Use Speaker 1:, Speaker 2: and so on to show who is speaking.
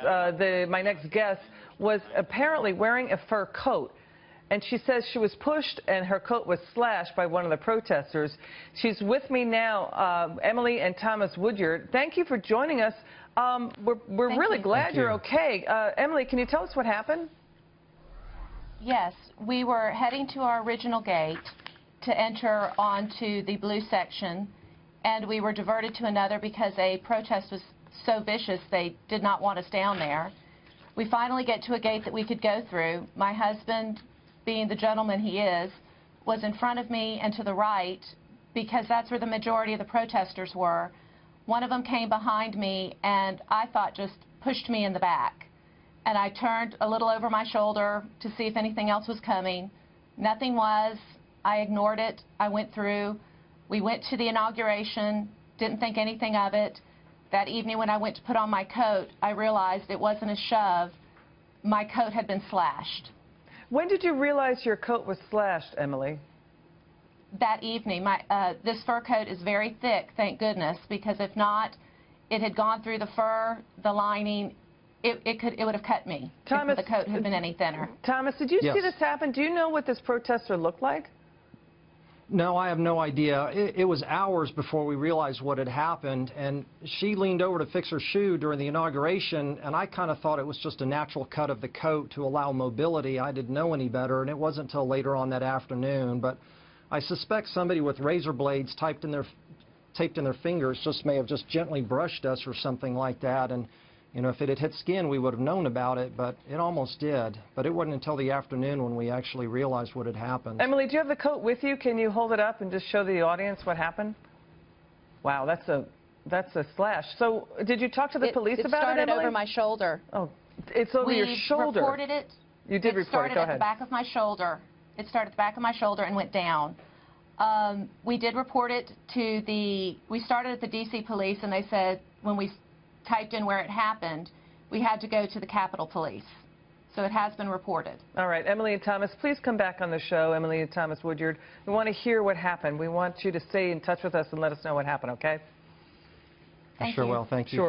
Speaker 1: my next guest, was apparently wearing a fur coat. And she says she was pushed and her coat was slashed by one of the protesters. She's with me now, Emily and Thomas Woodyard. Thank you for joining us. We're really glad you're okay. Emily, can you tell us what happened?
Speaker 2: Yes, we were heading to our original gate to enter onto the blue section, and we were diverted to another because a protest was so vicious they did not want us down there. We finally get to a gate that we could go through. My husband, being the gentleman he is, was in front of me and to the right because that's where the majority of the protesters were. One of them came behind me and I thought just pushed me in the back. And I turned a little over my shoulder to see if anything else was coming. Nothing was. I ignored it. I went through. We went to the inauguration, didn't think anything of it. That evening when I went to put on my coat, I realized it wasn't a shove. My coat had been slashed.
Speaker 1: When did you realize your coat was slashed, Emily?
Speaker 2: That evening. This fur coat is very thick, thank goodness, because if not, it had gone through the fur, the lining. It would have cut me if the coat had been any thinner.
Speaker 1: Thomas, did you see this happen? Do you know what this protester looked like?
Speaker 3: No, I have no idea. It was hours before we realized what had happened, and she leaned over to fix her shoe during the inauguration, and I kind of thought it was just a natural cut of the coat to allow mobility. I didn't know any better, and it wasn't until later on that afternoon. But I suspect somebody with razor blades taped in their fingers just may have just gently brushed us or something like that. And you know, if it had hit skin, we would have known about it, but it almost did. But it wasn't until the afternoon when we actually realized what had happened.
Speaker 1: Emily, do you have the coat with you? Can you hold it up and just show the audience what happened? Wow, that's a slash. So did you talk to the police about it, Emily?
Speaker 2: It started over my shoulder.
Speaker 1: Oh, it's over your shoulder.
Speaker 2: We reported it.
Speaker 1: You did report it.
Speaker 2: It started
Speaker 1: Go
Speaker 2: at
Speaker 1: ahead.
Speaker 2: the back of my shoulder. It started at the back of my shoulder and went down. We did report it to we started at the D.C. police, and they said when we typed in where it happened, we had to go to the Capitol Police. So it has been reported.
Speaker 1: All right, Emily and Thomas, please come back on the show. Emily and Thomas Woodyard, we want to hear what happened. We want you to stay in touch with us and let us know what happened, okay?
Speaker 3: I sure will. Thank you.
Speaker 1: Sure.